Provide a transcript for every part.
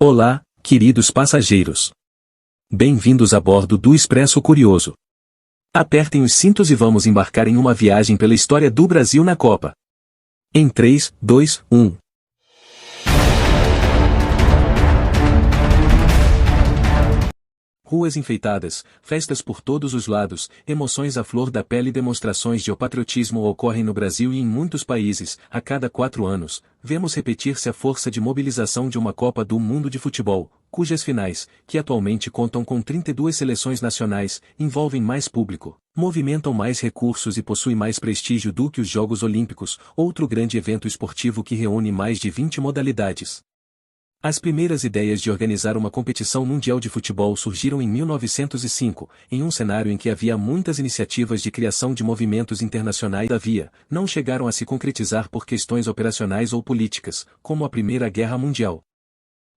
Olá, queridos passageiros. Bem-vindos a bordo do Expresso Curioso. Apertem os cintos e vamos embarcar em uma viagem pela história do Brasil na Copa. Em 3, 2, 1. Ruas enfeitadas, festas por todos os lados, emoções à flor da pele e demonstrações de patriotismo ocorrem no Brasil e em muitos países. A cada 4 anos, vemos repetir-se a força de mobilização de uma Copa do Mundo de futebol, cujas finais, que atualmente contam com 32 seleções nacionais, envolvem mais público, movimentam mais recursos e possuem mais prestígio do que os Jogos Olímpicos, outro grande evento esportivo que reúne mais de 20 modalidades. As primeiras ideias de organizar uma competição mundial de futebol surgiram em 1905, em um cenário em que havia muitas iniciativas de criação de movimentos internacionais. Todavia, não chegaram a se concretizar por questões operacionais ou políticas, como a Primeira Guerra Mundial.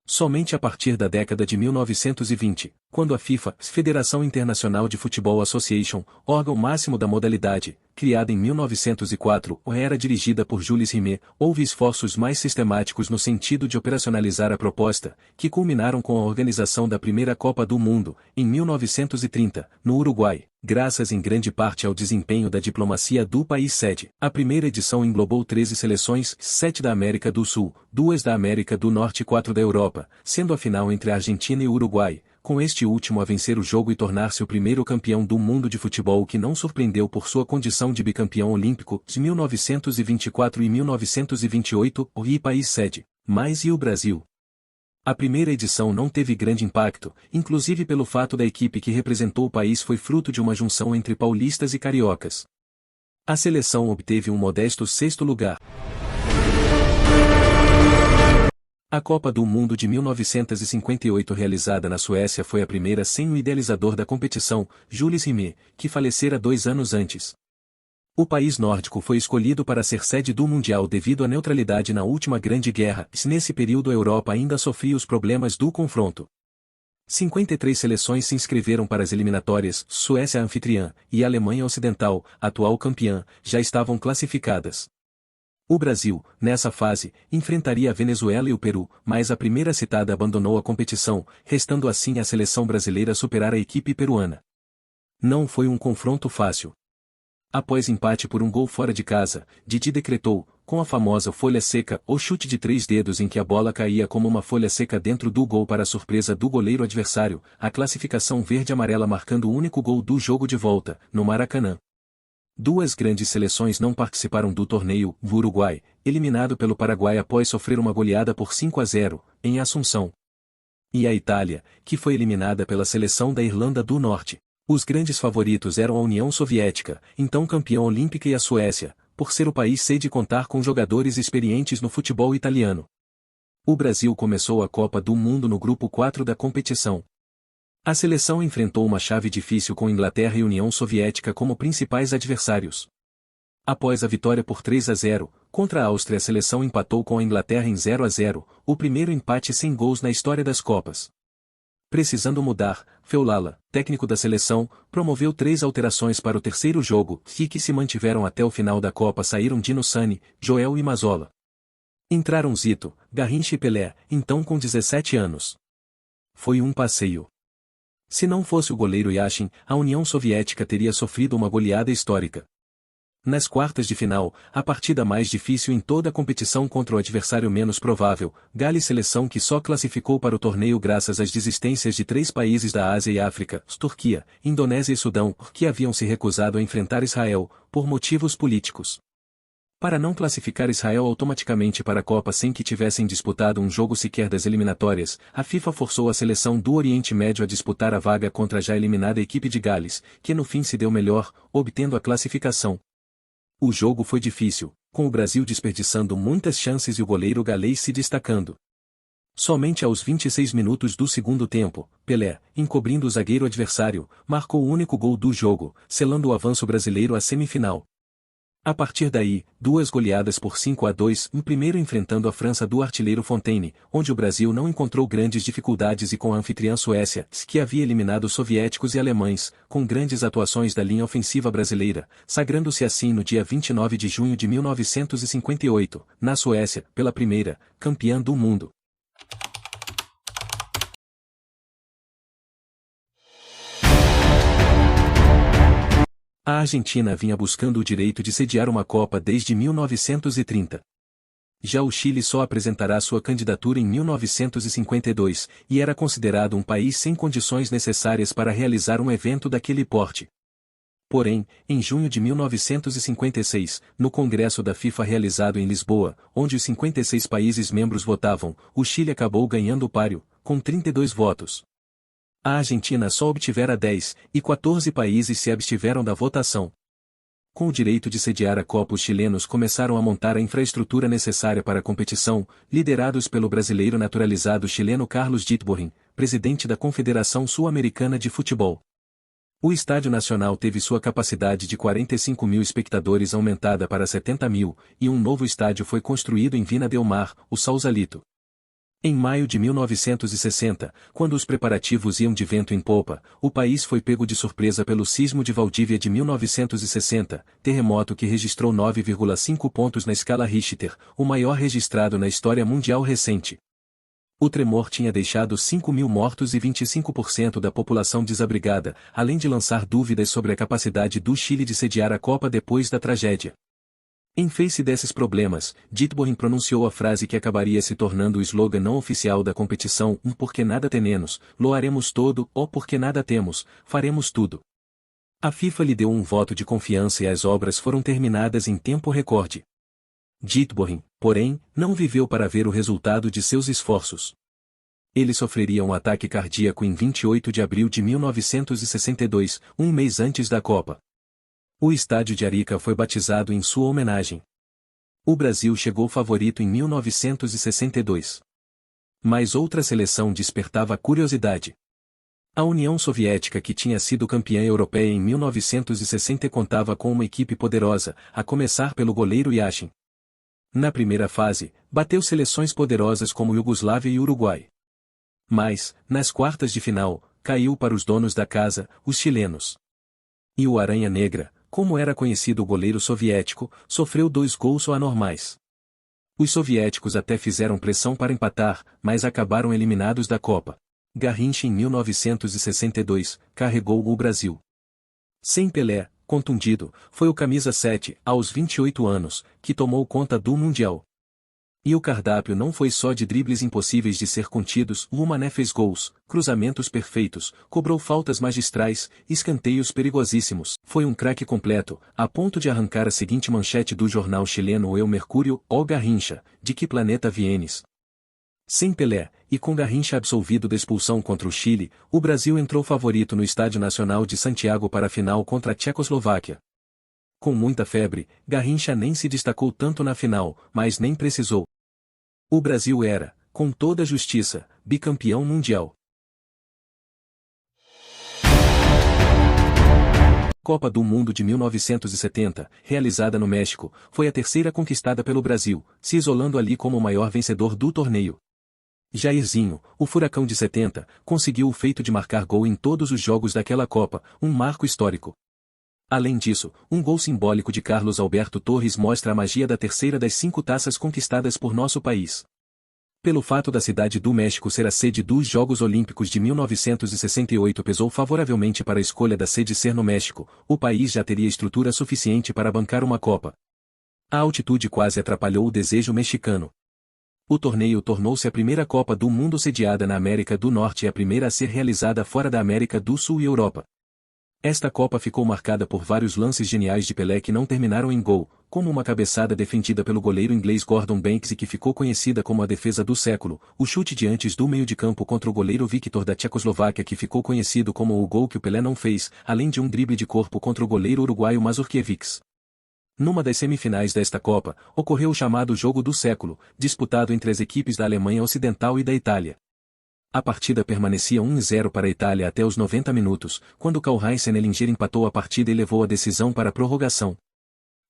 Somente a partir da década de 1920, quando a FIFA, Federação Internacional de Futebol Association, órgão máximo da modalidade, criada em 1904, era dirigida por Jules Rimet, houve esforços mais sistemáticos no sentido de operacionalizar a proposta, que culminaram com a organização da primeira Copa do Mundo, em 1930, no Uruguai, graças em grande parte ao desempenho da diplomacia do país sede. A primeira edição englobou 13 seleções, 7 da América do Sul, 2 da América do Norte e 4 da Europa, sendo a final entre a Argentina e o Uruguai, com este último a vencer o jogo e tornar-se o primeiro campeão do mundo de futebol, que não surpreendeu por sua condição de bicampeão olímpico de 1924 e 1928, e país sede, mas e o Brasil? A primeira edição não teve grande impacto, inclusive pelo fato da equipe que representou o país foi fruto de uma junção entre paulistas e cariocas. A seleção obteve um modesto 6º lugar. A Copa do Mundo de 1958 realizada na Suécia foi a primeira sem o idealizador da competição, Jules Rimet, que falecera 2 anos antes. O país nórdico foi escolhido para ser sede do Mundial devido à neutralidade na última Grande Guerra, e nesse período a Europa ainda sofria os problemas do confronto. 53 seleções se inscreveram para as eliminatórias, Suécia anfitriã, e a Alemanha Ocidental, atual campeã, já estavam classificadas. O Brasil, nessa fase, enfrentaria a Venezuela e o Peru, mas a primeira citada abandonou a competição, restando assim a seleção brasileira superar a equipe peruana. Não foi um confronto fácil. Após empate por 1 gol fora de casa, Didi decretou, com a famosa folha seca, ou chute de 3 dedos em que a bola caía como uma folha seca dentro do gol para a surpresa do goleiro adversário, a classificação verde-amarela marcando o único gol do jogo de volta, no Maracanã. 2 grandes seleções não participaram do torneio, o Uruguai, eliminado pelo Paraguai após sofrer uma goleada por 5-0, em Assunção. E a Itália, que foi eliminada pela seleção da Irlanda do Norte. Os grandes favoritos eram a União Soviética, então campeã olímpica, e a Suécia, por ser o país sede e contar com jogadores experientes no futebol italiano. O Brasil começou a Copa do Mundo no grupo 4 da competição. A seleção enfrentou uma chave difícil com Inglaterra e União Soviética como principais adversários. Após a vitória por 3-0, contra a Áustria, a seleção empatou com a Inglaterra em 0-0, o primeiro empate sem gols na história das Copas. Precisando mudar, Feulala, técnico da seleção, promoveu 3 alterações para o terceiro jogo, que se mantiveram até o final da Copa. Saíram Dino Sani, Joel e Mazzola. Entraram Zito, Garrincha e Pelé, então com 17 anos. Foi um passeio. Se não fosse o goleiro Yashin, a União Soviética teria sofrido uma goleada histórica. Nas quartas de final, a partida mais difícil em toda a competição contra o adversário menos provável, Gales, seleção que só classificou para o torneio graças às desistências de 3 países da Ásia e África, Turquia, Indonésia e Sudão, que haviam se recusado a enfrentar Israel, por motivos políticos. Para não classificar Israel automaticamente para a Copa sem que tivessem disputado um jogo sequer das eliminatórias, a FIFA forçou a seleção do Oriente Médio a disputar a vaga contra a já eliminada equipe de Gales, que no fim se deu melhor, obtendo a classificação. O jogo foi difícil, com o Brasil desperdiçando muitas chances e o goleiro galês se destacando. Somente aos 26 minutos do segundo tempo, Pelé, encobrindo o zagueiro adversário, marcou o único gol do jogo, selando o avanço brasileiro à semifinal. A partir daí, 2 goleadas por 5-2, o primeiro enfrentando a França do artilheiro Fontaine, onde o Brasil não encontrou grandes dificuldades, e com a anfitriã Suécia, que havia eliminado soviéticos e alemães, com grandes atuações da linha ofensiva brasileira, sagrando-se assim no dia 29 de junho de 1958, na Suécia, pela primeira, campeã do mundo. A Argentina vinha buscando o direito de sediar uma Copa desde 1930. Já o Chile só apresentará sua candidatura em 1952, e era considerado um país sem condições necessárias para realizar um evento daquele porte. Porém, em junho de 1956, no Congresso da FIFA realizado em Lisboa, onde os 56 países membros votavam, o Chile acabou ganhando o páreo, com 32 votos. A Argentina só obtivera 10, e 14 países se abstiveram da votação. Com o direito de sediar a Copa, os chilenos começaram a montar a infraestrutura necessária para a competição, liderados pelo brasileiro naturalizado chileno Carlos Dittborn, presidente da Confederação Sul-Americana de Futebol. O Estádio Nacional teve sua capacidade de 45 mil espectadores aumentada para 70 mil, e um novo estádio foi construído em Vina del Mar, o Sausalito. Em maio de 1960, quando os preparativos iam de vento em popa, o país foi pego de surpresa pelo sismo de Valdívia de 1960, terremoto que registrou 9,5 pontos na escala Richter, o maior registrado na história mundial recente. O tremor tinha deixado 5 mil mortos e 25% da população desabrigada, além de lançar dúvidas sobre a capacidade do Chile de sediar a Copa depois da tragédia. Em face desses problemas, Dittborn pronunciou a frase que acabaria se tornando o slogan não oficial da competição: porque nada tenemos, loaremos todo, ou porque nada temos, faremos tudo. A FIFA lhe deu um voto de confiança e as obras foram terminadas em tempo recorde. Dittborn, porém, não viveu para ver o resultado de seus esforços. Ele sofreria um ataque cardíaco em 28 de abril de 1962, um mês antes da Copa. O estádio de Arica foi batizado em sua homenagem. O Brasil chegou favorito em 1962. Mas outra seleção despertava curiosidade. A União Soviética, que tinha sido campeã europeia em 1960, contava com uma equipe poderosa, a começar pelo goleiro Yashin. Na primeira fase, bateu seleções poderosas como Iugoslávia e Uruguai. Mas, nas quartas de final, caiu para os donos da casa, os chilenos. E o Aranha Negra, como era conhecido o goleiro soviético, sofreu 2 gols anormais. Os soviéticos até fizeram pressão para empatar, mas acabaram eliminados da Copa. Garrincha, em 1962, carregou o Brasil. Sem Pelé, contundido, foi o camisa 7, aos 28 anos, que tomou conta do Mundial. E o cardápio não foi só de dribles impossíveis de ser contidos. O Mané fez gols, cruzamentos perfeitos, cobrou faltas magistrais, escanteios perigosíssimos. Foi um craque completo, a ponto de arrancar a seguinte manchete do jornal chileno El Mercúrio: ó Garrincha, de que planeta vienes? Sem Pelé, e com Garrincha absolvido da expulsão contra o Chile, o Brasil entrou favorito no Estádio Nacional de Santiago para a final contra a Tchecoslováquia. Com muita febre, Garrincha nem se destacou tanto na final, mas nem precisou. O Brasil era, com toda a justiça, bicampeão mundial. Copa do Mundo de 1970, realizada no México, foi a terceira conquistada pelo Brasil, se isolando ali como o maior vencedor do torneio. Jairzinho, o furacão de 70, conseguiu o feito de marcar gol em todos os jogos daquela Copa, um marco histórico. Além disso, um gol simbólico de Carlos Alberto Torres mostra a magia da terceira das 5 taças conquistadas por nosso país. Pelo fato da cidade do México ser a sede dos Jogos Olímpicos de 1968, pesou favoravelmente para a escolha da sede ser no México. O país já teria estrutura suficiente para bancar uma Copa. A altitude quase atrapalhou o desejo mexicano. O torneio tornou-se a primeira Copa do Mundo sediada na América do Norte e a primeira a ser realizada fora da América do Sul e Europa. Esta Copa ficou marcada por vários lances geniais de Pelé que não terminaram em gol, como uma cabeçada defendida pelo goleiro inglês Gordon Banks e que ficou conhecida como a defesa do século, o chute de antes do meio de campo contra o goleiro Victor da Tchecoslováquia que ficou conhecido como o gol que o Pelé não fez, além de um drible de corpo contra o goleiro uruguaio Mazurkiewicz. Numa das semifinais desta Copa, ocorreu o chamado Jogo do Século, disputado entre as equipes da Alemanha Ocidental e da Itália. A partida permanecia 1-0 para a Itália até os 90 minutos, quando Karl-Heinz Ellinger empatou a partida e levou a decisão para a prorrogação.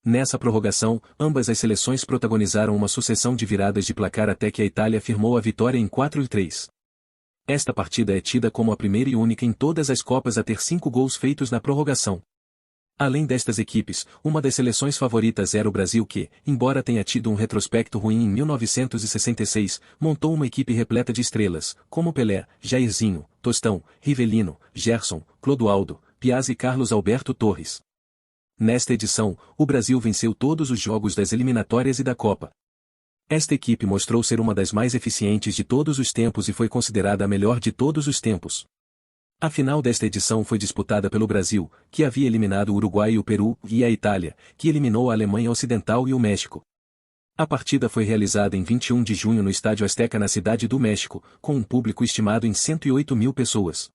Nessa prorrogação, ambas as seleções protagonizaram uma sucessão de viradas de placar até que a Itália firmou a vitória em 4-3. Esta partida é tida como a primeira e única em todas as Copas a ter 5 gols feitos na prorrogação. Além destas equipes, uma das seleções favoritas era o Brasil que, embora tenha tido um retrospecto ruim em 1966, montou uma equipe repleta de estrelas, como Pelé, Jairzinho, Tostão, Rivelino, Gerson, Clodoaldo, Piazza e Carlos Alberto Torres. Nesta edição, o Brasil venceu todos os jogos das eliminatórias e da Copa. Esta equipe mostrou ser uma das mais eficientes de todos os tempos e foi considerada a melhor de todos os tempos. A final desta edição foi disputada pelo Brasil, que havia eliminado o Uruguai e o Peru, e a Itália, que eliminou a Alemanha Ocidental e o México. A partida foi realizada em 21 de junho no Estádio Azteca na Cidade do México, com um público estimado em 108 mil pessoas.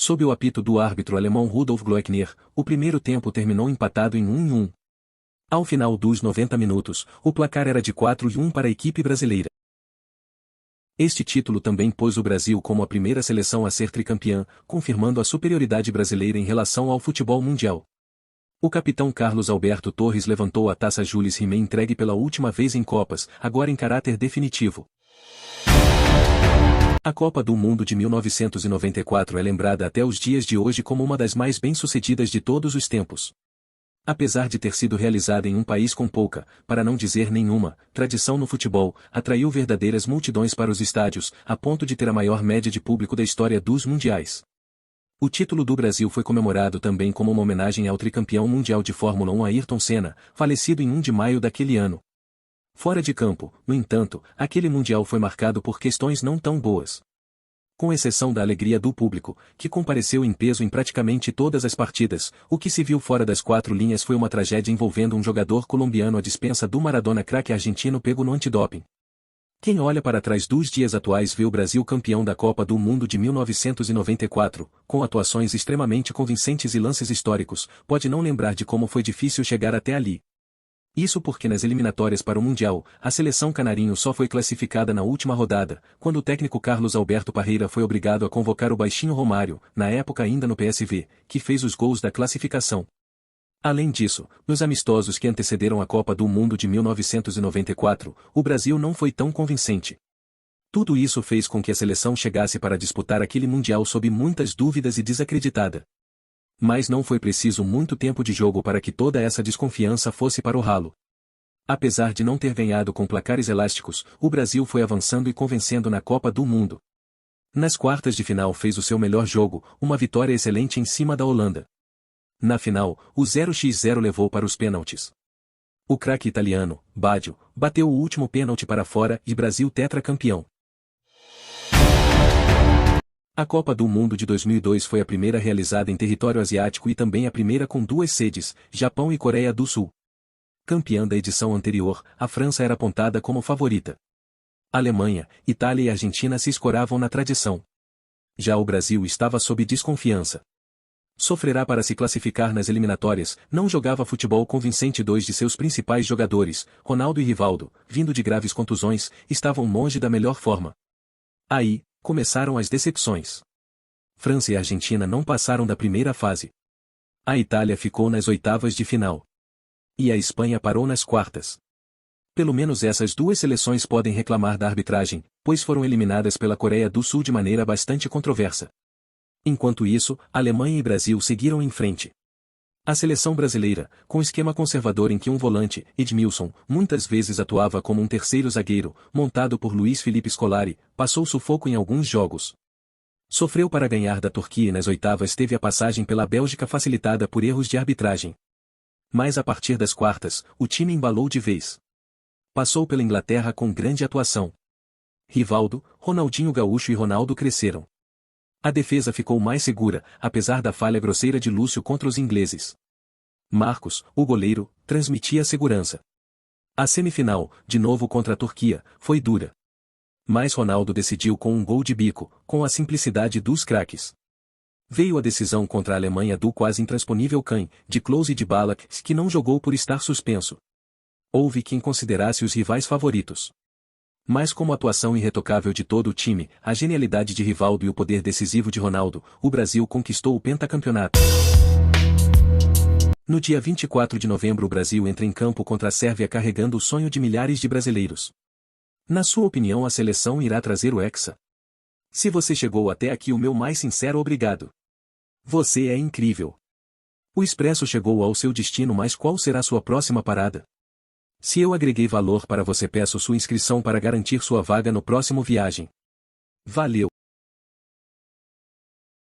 Sob o apito do árbitro alemão Rudolf Gloeckner, o primeiro tempo terminou empatado em 1-1. Ao final dos 90 minutos, o placar era de 4-1 para a equipe brasileira. Este título também pôs o Brasil como a primeira seleção a ser tricampeã, confirmando a superioridade brasileira em relação ao futebol mundial. O capitão Carlos Alberto Torres levantou a taça Jules Rimet entregue pela última vez em Copas, agora em caráter definitivo. A Copa do Mundo de 1994 é lembrada até os dias de hoje como uma das mais bem-sucedidas de todos os tempos. Apesar de ter sido realizada em um país com pouca, para não dizer nenhuma, tradição no futebol, atraiu verdadeiras multidões para os estádios, a ponto de ter a maior média de público da história dos mundiais. O título do Brasil foi comemorado também como uma homenagem ao tricampeão mundial de Fórmula 1 Ayrton Senna, falecido em 1 de maio daquele ano. Fora de campo, no entanto, aquele mundial foi marcado por questões não tão boas. Com exceção da alegria do público, que compareceu em peso em praticamente todas as partidas, o que se viu fora das quatro linhas foi uma tragédia envolvendo um jogador colombiano à dispensa do Maradona, craque argentino pego no antidoping. Quem olha para trás dos dias atuais vê o Brasil campeão da Copa do Mundo de 1994, com atuações extremamente convincentes e lances históricos, pode não lembrar de como foi difícil chegar até ali. Isso porque nas eliminatórias para o Mundial, a seleção canarinho só foi classificada na última rodada, quando o técnico Carlos Alberto Parreira foi obrigado a convocar o baixinho Romário, na época ainda no PSV, que fez os gols da classificação. Além disso, nos amistosos que antecederam a Copa do Mundo de 1994, o Brasil não foi tão convincente. Tudo isso fez com que a seleção chegasse para disputar aquele Mundial sob muitas dúvidas e desacreditada. Mas não foi preciso muito tempo de jogo para que toda essa desconfiança fosse para o ralo. Apesar de não ter ganhado com placares elásticos, o Brasil foi avançando e convencendo na Copa do Mundo. Nas quartas de final fez o seu melhor jogo, uma vitória excelente em cima da Holanda. Na final, o 0x0 levou para os pênaltis. O craque italiano, Baggio, bateu o último pênalti para fora e Brasil tetracampeão. A Copa do Mundo de 2002 foi a primeira realizada em território asiático e também a primeira com duas sedes, Japão e Coreia do Sul. Campeã da edição anterior, a França era apontada como favorita. Alemanha, Itália e Argentina se escoravam na tradição. Já o Brasil estava sob desconfiança. Sofrerá para se classificar nas eliminatórias, não jogava futebol convincente. Dois de seus principais jogadores, Ronaldo e Rivaldo, vindo de graves contusões, estavam longe da melhor forma. Aí, começaram as decepções. França e Argentina não passaram da primeira fase. A Itália ficou nas oitavas de final. E a Espanha parou nas quartas. Pelo menos essas duas seleções podem reclamar da arbitragem, pois foram eliminadas pela Coreia do Sul de maneira bastante controversa. Enquanto isso, Alemanha e Brasil seguiram em frente. A seleção brasileira, com esquema conservador em que um volante, Edmilson, muitas vezes atuava como um terceiro zagueiro, montado por Luiz Felipe Scolari, passou sufoco em alguns jogos. Sofreu para ganhar da Turquia e nas oitavas teve a passagem pela Bélgica facilitada por erros de arbitragem. Mas a partir das quartas, o time embalou de vez. Passou pela Inglaterra com grande atuação. Rivaldo, Ronaldinho Gaúcho e Ronaldo cresceram. A defesa ficou mais segura, apesar da falha grosseira de Lúcio contra os ingleses. Marcos, o goleiro, transmitia segurança. A semifinal, de novo contra a Turquia, foi dura. Mas Ronaldo decidiu com um gol de bico, com a simplicidade dos craques. Veio a decisão contra a Alemanha do quase intransponível Kahn, de Klose e de Ballack, que não jogou por estar suspenso. Houve quem considerasse os rivais favoritos. Mas como a atuação irretocável de todo o time, a genialidade de Rivaldo e o poder decisivo de Ronaldo, o Brasil conquistou o pentacampeonato. No dia 24 de novembro o Brasil entra em campo contra a Sérvia carregando o sonho de milhares de brasileiros. Na sua opinião a seleção irá trazer o Hexa? Se você chegou até aqui, o meu mais sincero obrigado. Você é incrível. O Expresso chegou ao seu destino, mas qual será sua próxima parada? Se eu agreguei valor para você, peço sua inscrição para garantir sua vaga no próximo Viagem. Valeu!